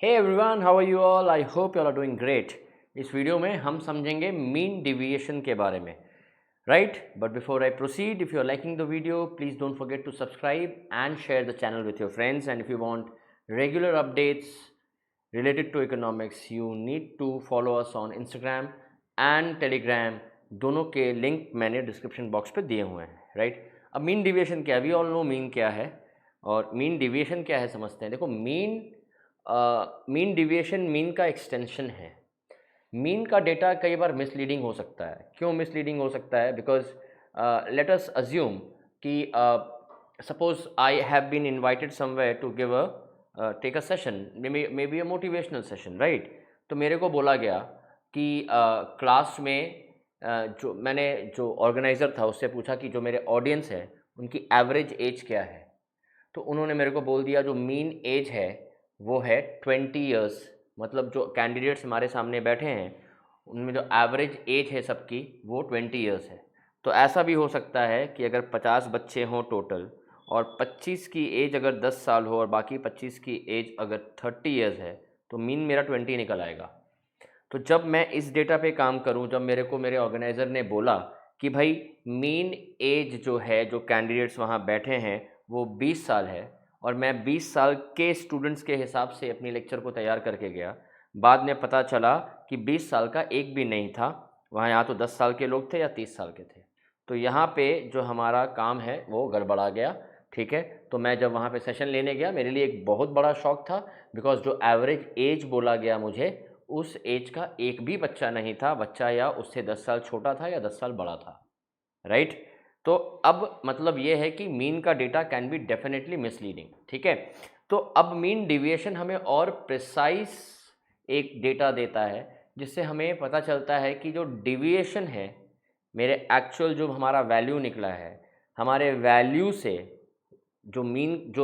Hey everyone, how are you all? I hope you all are doing great. इस video में हम समझेंगे mean deviation के बारे में, right? But before I proceed, if you are liking the video, please don't forget to subscribe and share the channel with your friends. And if you want regular updates related to economics, you need to follow us on Instagram and Telegram। दोनों के link मैंने description box पे दिए हुए हैं, right? अब mean deviation क्या है? वी ऑल नो मीन क्या है और मीन डिविएशन क्या है, समझते हैं। देखो, मीन डिविएशन मीन का एक्सटेंशन है। मीन का डेटा कई बार मिसलीडिंग हो सकता है। क्यों मिसलीडिंग हो सकता है? बिकॉज लेट अस अज्यूम कि suppose I have been invited somewhere to give take a session, may be a motivational session, right? तो मेरे को बोला गया कि क्लास में जो ऑर्गेनाइज़र था उससे पूछा कि जो मेरे ऑडियंस है उनकी एवरेज एज क्या है। तो उन्होंने मेरे को बोल दिया जो मीन एज है वो है 20 ईयर्स। मतलब जो कैंडिडेट्स हमारे सामने बैठे हैं उनमें जो एवरेज एज है सबकी वो 20 ईयर्स है। तो ऐसा भी हो सकता है कि अगर 50 बच्चे हों टोटल और 25 की एज अगर 10 साल हो और बाकी 25 की एज अगर 30 ईयर्स है तो मीन मेरा 20 निकल आएगा। तो जब मैं इस डेटा पे काम करूं, जब मेरे को मेरे ऑर्गेनाइज़र ने बोला कि भाई मीन एज जो है, जो कैंडिडेट्स वहाँ बैठे हैं वो 20 साल है और मैं 20 साल के स्टूडेंट्स के हिसाब से अपनी लेक्चर को तैयार करके गया, बाद में पता चला कि 20 साल का एक भी नहीं था वहाँ, या तो 10 साल के लोग थे या 30 साल के थे। तो यहाँ पे जो हमारा काम है वो गड़बड़ा गया, ठीक है? तो मैं जब वहाँ पे सेशन लेने गया मेरे लिए एक बहुत बड़ा शॉक था, बिकॉज जो एवरेज एज बोला गया मुझे उस एज का एक भी बच्चा नहीं था। बच्चा या उससे 10 साल छोटा था या 10 साल बड़ा था, राइट? तो अब मतलब ये है कि मीन का data can be definitely misleading, ठीक है? तो अब मीन डिविएशन हमें और प्रिसाइज एक डेटा देता है जिससे हमें पता चलता है कि जो डिविएशन है, मेरे एक्चुअल जो हमारा वैल्यू निकला है, हमारे वैल्यू से जो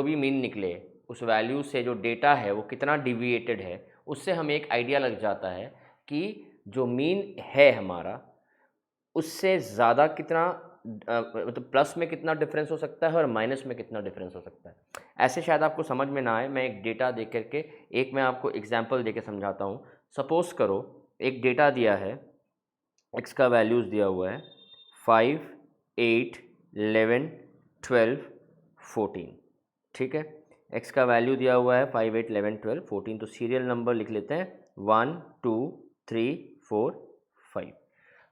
भी मीन निकले उस वैल्यू से जो डेटा है वो कितना डिविएटेड है, उससे हमें एक आइडिया लग जाता है कि जो मीन है हमारा उससे ज़्यादा कितना मतलब प्लस में कितना डिफरेंस हो सकता है और माइनस में कितना डिफरेंस हो सकता है। ऐसे शायद आपको समझ में ना आए, मैं एक डेटा दे करके एक मैं आपको एग्जांपल दे के समझाता हूँ। सपोज़ करो एक डेटा दिया है, एक्स का वैल्यूज़ दिया हुआ है 5, 8, 11, 12, 14, ठीक है? एक्स का वैल्यू दिया हुआ है 5, 8, 11, 12, 14। तो सीरियल नंबर लिख लेते हैं 1, 2, 3, 4, 5।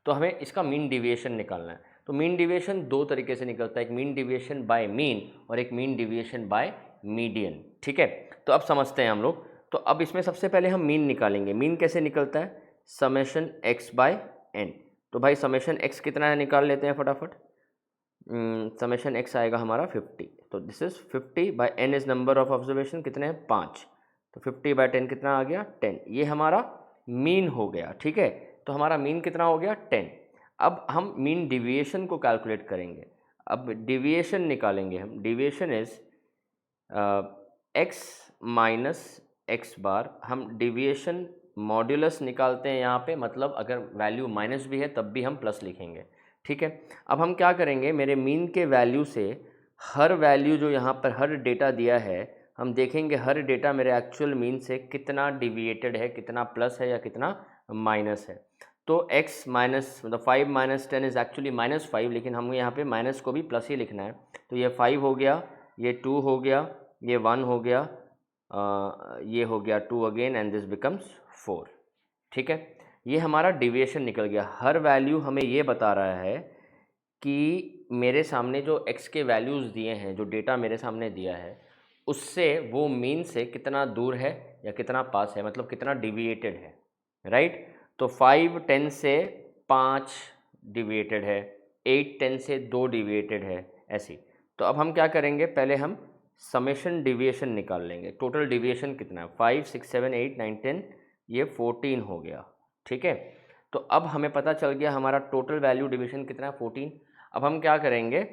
तो हमें इसका मीन डिविएशन निकालना है। तो मीन डिविएशन दो तरीके से निकलता है, एक मीन डिविएशन बाय मीन और एक मीन डिविएशन बाय मीडियन, ठीक है? तो अब समझते हैं हम लोग। तो अब इसमें सबसे पहले हम मीन निकालेंगे। मीन कैसे निकलता है? Summation x by n. तो भाई समेशन एक्स कितना है निकाल लेते हैं फटाफट। समेशन एक्स आएगा हमारा 50। तो this is 50 by n is number of observation, कितने हैं? 5। तो 50 बाय 10 कितना आ गया? 10। ये हमारा मीन हो गया, ठीक है? तो हमारा मीन कितना हो गया? 10। अब हम मीन डिविएशन को कैलकुलेट करेंगे। अब डिविएशन निकालेंगे हम। Deviation is X minus X bar. हम डिविएशन मॉड्यूलस निकालते हैं यहाँ पे, मतलब अगर वैल्यू माइनस भी है तब भी हम प्लस लिखेंगे, ठीक है? अब हम क्या करेंगे, मेरे मीन के वैल्यू से हर वैल्यू जो यहाँ पर हर डेटा दिया है हम देखेंगे हर डेटा मेरे एक्चुअल मीन से कितना डिविएटेड है, कितना प्लस है या कितना माइनस है। तो x माइनस मतलब 5 माइनस 10 इज़ एक्चुअली -5, लेकिन हमें यहाँ पे माइनस को भी प्लस ही लिखना है। तो ये 5 हो गया, ये 2 हो गया, ये 1 हो गया, ये हो गया 2 अगेन एंड दिस बिकम्स 4, ठीक है? ये हमारा डिविएशन निकल गया। हर वैल्यू हमें ये बता रहा है कि मेरे सामने जो x के वैल्यूज़ दिए हैं, जो डेटा मेरे सामने दिया है, उससे वो मीन से कितना दूर है या कितना पास है, मतलब कितना डिविएटेड है, राइट? तो 5 10 से 5 डिविएटेड है, 8 10 से 2 डिविएटेड है, ऐसी। तो अब हम क्या करेंगे, पहले हम समेशन डिविएशन निकाल लेंगे। टोटल डिविएशन कितना है? 5, 6, 7, 8, 9, 10, ये 14 हो गया, ठीक है? तो अब हमें पता चल गया हमारा टोटल वैल्यू डिविएशन कितना है? 14। अब हम क्या करेंगे,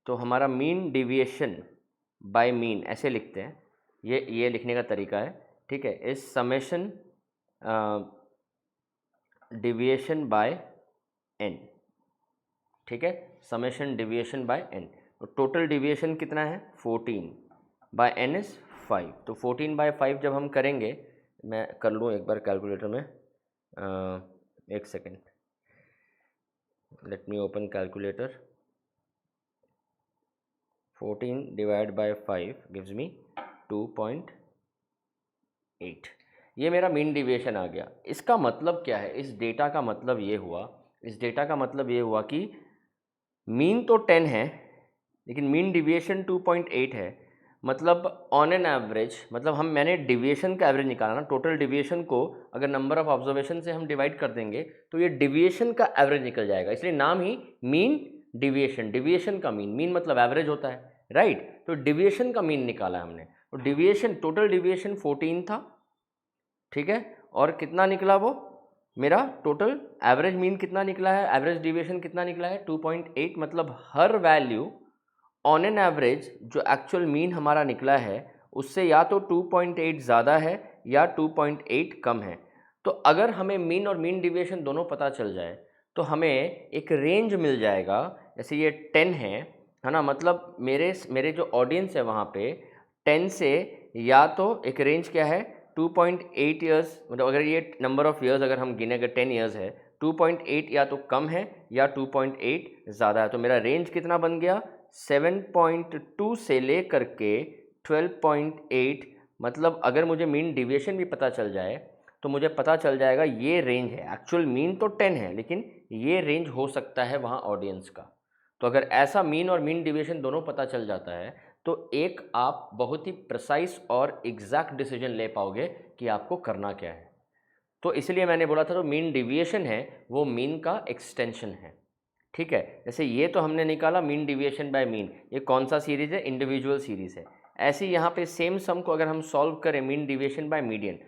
तो हमारा मीन डिविएशन बाय मीन ऐसे लिखते हैं, ये लिखने का तरीका है, ठीक है? इस समेशन डिविएशन बाय एन, ठीक है? Summation deviation by n. तो टोटल डिविएशन कितना है? 14 बाय एन इज़ 5। तो 14 बाय 5 जब हम करेंगे मैं कर लूँ एक बार कैलकुलेटर में, एक second, let me open calculator. 14 divide by 5 gives me 2.8। ये मेरा मीन डिविएशन आ गया। इसका मतलब क्या है, इस डेटा का मतलब ये हुआ, इस डेटा का मतलब ये हुआ कि मीन तो 10 है लेकिन मीन डिविएशन 2.8 है। मतलब ऑन एन एवरेज, मतलब मैंने डिविएशन का एवरेज निकाला ना, टोटल डिविएशन को अगर नंबर ऑफ ऑब्जर्वेशन से हम डिवाइड कर देंगे तो ये डिविएशन का एवरेज निकल जाएगा, इसलिए नाम ही मीन डिविएशन। डिविएशन का मीन मतलब एवरेज होता है, राइट। तो डिविएशन का मीन निकाला हमने, तो डिविएशन, टोटल डिविएशन 14 था, ठीक है, और कितना निकला वो मेरा टोटल एवरेज मीन कितना निकला है, एवरेज डिविएशन कितना निकला है 2.8। मतलब हर वैल्यू ऑन एन एवरेज जो एक्चुअल मीन हमारा निकला है उससे या तो 2.8 ज़्यादा है या 2.8 कम है। तो अगर हमें मीन और मीन डिविएशन दोनों पता चल जाए तो हमें एक रेंज मिल जाएगा। जैसे ये 10 है ना, मतलब मेरे जो ऑडियंस है वहाँ पे 10 से या तो एक रेंज क्या है 2.8 ईयर्स, मतलब अगर ये नंबर ऑफ़ ईयर्स अगर हम गिने, अगर 10 ईयर्स है 2.8 या तो कम है या 2.8 ज़्यादा है। तो मेरा रेंज कितना बन गया 7.2 से लेकर के 12.8। मतलब अगर मुझे मीन डिविएशन भी पता चल जाए तो मुझे पता चल जाएगा ये रेंज है। एक्चुअल मीन तो 10 है लेकिन ये रेंज हो सकता है वहाँ ऑडियंस का। तो अगर ऐसा मीन और मीन डिविएशन दोनों पता चल जाता है तो एक आप बहुत ही प्रिसाइज और एग्जैक्ट डिसीजन ले पाओगे कि आपको करना क्या है। तो इसलिए मैंने बोला था, तो मीन डिविएशन है वो मीन का एक्सटेंशन है, ठीक है। जैसे ये तो हमने निकाला मीन डिविएशन बाय मीन, ये कौन सा सीरीज़ है, इंडिविजुअल सीरीज़ है। ऐसे यहाँ पे सेम सम को अगर हम सॉल्व करें मीन डिविएशन बाय मीडियन,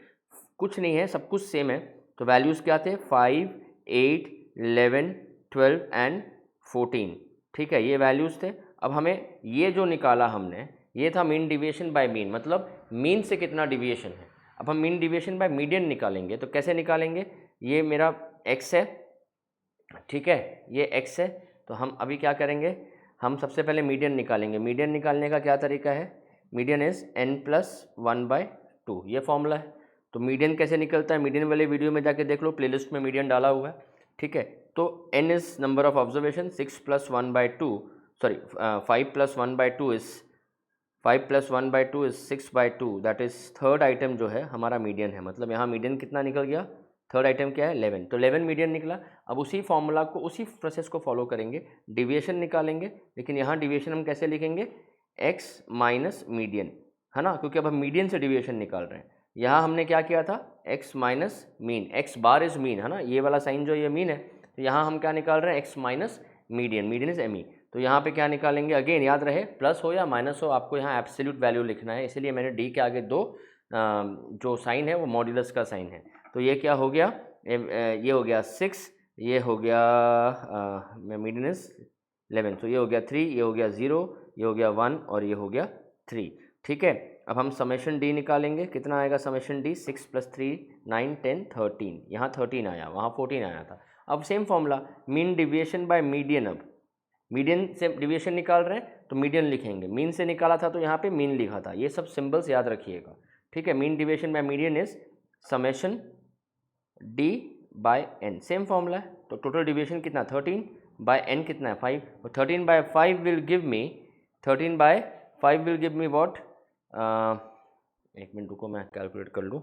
कुछ नहीं है, सब कुछ सेम है। तो वैल्यूज़ क्या थे 5, 8, 11, 12 एंड 14, ठीक है, ये वैल्यूज़ थे। अब हमें ये जो निकाला हमने ये था मीन डिविएशन बाय मीन, मतलब मीन से कितना डिविएशन है। अब हम मीन डिविएशन बाय मीडियन निकालेंगे, तो कैसे निकालेंगे, ये मेरा x है, ठीक है, ये x है। तो हम अभी क्या करेंगे, हम सबसे पहले मीडियन निकालेंगे। मीडियन निकालने का क्या तरीका है, मीडियन इज़ n+1/2, ये फॉर्मूला है। तो मीडियन कैसे निकलता है, मीडियन वाले वीडियो में जाके देख लो, प्लेलिस्ट में मीडियन डाला हुआ है, ठीक है। तो n is number of observation, 6+1/2 sorry 5+1/2 is 5+1/2 is 6/2, that is third item जो है हमारा मीडियन है। मतलब यहाँ मीडियन कितना निकल गया, थर्ड आइटम क्या है 11, तो 11 मीडियन निकला। अब उसी फॉर्मूला को, उसी प्रोसेस को फॉलो करेंगे, डिविएशन निकालेंगे, लेकिन यहाँ डिविएशन हम कैसे लिखेंगे, x माइनस मीडियन, है ना, क्योंकि अब हम मीडियन से डिविएशन निकाल रहे हैं। यहाँ हमने क्या किया था x minus mean, x bar is mean, है ना, ये वाला साइन जो ये मीन है, तो यहाँ हम क्या निकाल रहे हैं x minus median, median is me। तो यहाँ पे क्या निकालेंगे, अगेन याद रहे प्लस हो या माइनस हो आपको यहाँ एब्सोल्यूट वैल्यू लिखना है, इसीलिए मैंने डी के आगे दो जो साइन है वो मॉड्यूलस का साइन है। तो ये क्या हो गया, ये हो गया 6, ये हो गया मीडियन इज 11, तो ये हो गया 3, ये हो गया 0, ये हो गया 1 और ये हो गया 3, ठीक है। अब हम समेशन डी निकालेंगे, कितना आएगा समेशन डी, 6 + 3 9 10 13, यहाँ 13 आया, वहाँ 14 आया था। अब same formula mean deviation by median, अब मीडियन से डिविएशन निकाल रहे हैं तो मीडियन लिखेंगे, मीन से निकाला था तो यहाँ पे मीन लिखा था, ये सब सिंबल्स याद रखिएगा, ठीक है। Mean deviation by median is summation d by n, same formula है। तो टोटल डिविएशन कितना 13 बाय एन कितना है 5, और 13/5 will give me 13/5 will give me what, एक मिनट रुको मैं कैलकुलेट कर लूँ,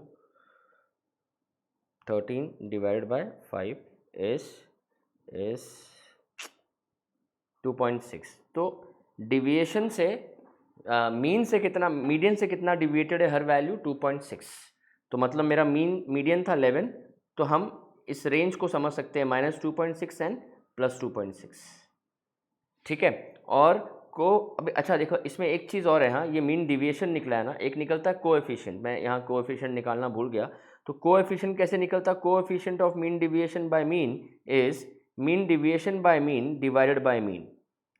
13 डिवाइडेड बाय 5 इज 2.6। तो डिविएशन से मीन से कितना, मीडियन से कितना डिविएटेड है हर वैल्यू 2.6। तो मतलब मेरा मीडियन था 11, तो हम इस रेंज को समझ सकते हैं -2.6 एंड +2.6, ठीक है। और को अभी अच्छा देखो इसमें एक चीज़ और है, हाँ, ये मीन डिविएशन निकला है ना, एक निकलता है कोएफिशिएंट, मैं यहाँ कोएफिशिएंट निकालना भूल गया। तो कोएफिशिएंट कैसे निकलता, coefficient of mean deviation by mean is mean deviation by mean divided by mean.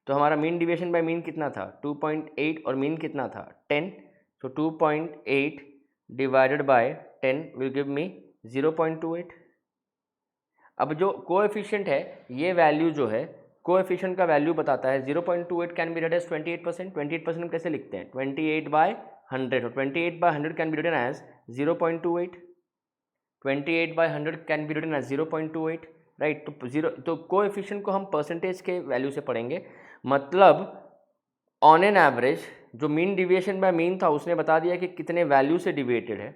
तो हमारा मीन डिविएशन बाय मीन कितना था 2.8 और मीन कितना था 10, तो 2.8 divided by 10 will give me 0.28। अब जो कोएफिशिएंट है ये वैल्यू जो है कोएफिशिएंट का वैल्यू बताता है 0.28 कैन बी रिटन एज 28%। 28% हम कैसे लिखते हैं 28/100, और 28/100 can be written as 0.28, 28/100 can be written as 0.28, right. तो कोएफिशिएंट को हम परसेंटेज के वैल्यू से पढ़ेंगे, मतलब ऑन एन एवरेज जो मीन डिविएशन बाय मीन था उसने बता दिया कि कितने वैल्यू से डिविएटेड है।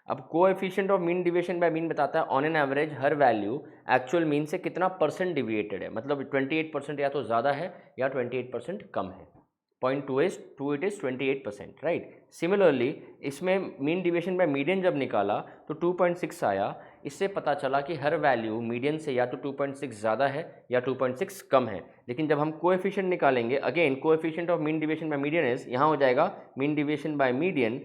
अब coefficient of mean deviation by mean बताता है ऑन एन एवरेज हर वैल्यू एक्चुअल मीन से कितना परसेंट डिविएटेड है, मतलब 28% या तो ज़्यादा है या 28% कम है। 0.28 इज 28%, राइट। सिमिलरली इसमें मीन डिविएशन बाय मीडियन जब निकाला तो 2.6 आया। इससे पता चला कि हर वैल्यू मीडियन से या तो 2.6 ज़्यादा है या 2.6 कम है। लेकिन जब हम कोएफिशिएंट निकालेंगे, again coefficient of mean deviation by median is, यहाँ हो जाएगा मीन डिविएशन बाय मीडियन।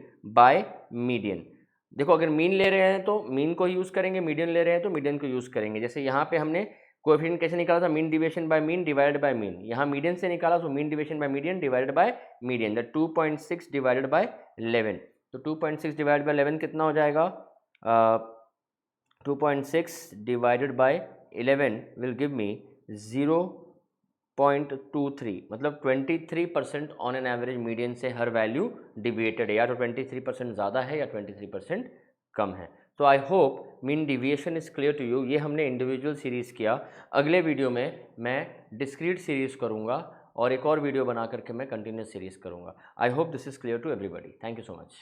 देखो अगर मीन ले रहे हैं तो मीन को यूज़ करेंगे, मीडियन ले रहे हैं तो मीडियन को यूज़ करेंगे। जैसे यहाँ पे हमने कोएफिशिएंट कैसे निकाला था, mean deviation by mean divided by mean. यहाँ मीडियन से निकाला तो mean deviation by median divided by median, that 2.6 divided by 11। तो 2.6 डिवाइडेड बाय 11 कितना हो जाएगा, 2.6 divided by 11 will give me 0.23, मतलब 23% ऑन एन एवरेज मीडियन से हर वैल्यू डिविएटेड है, या तो 23% ज़्यादा है या 23% कम है। तो I hope mean deviation is clear to you. ये हमने इंडिविजुअल सीरीज़ किया। अगले वीडियो में मैं डिस्क्रीट सीरीज़ करूँगा और एक और वीडियो बना करके मैं कंटिन्यूस सीरीज़ करूँगा। I hope this is clear to everybody. Thank you so much.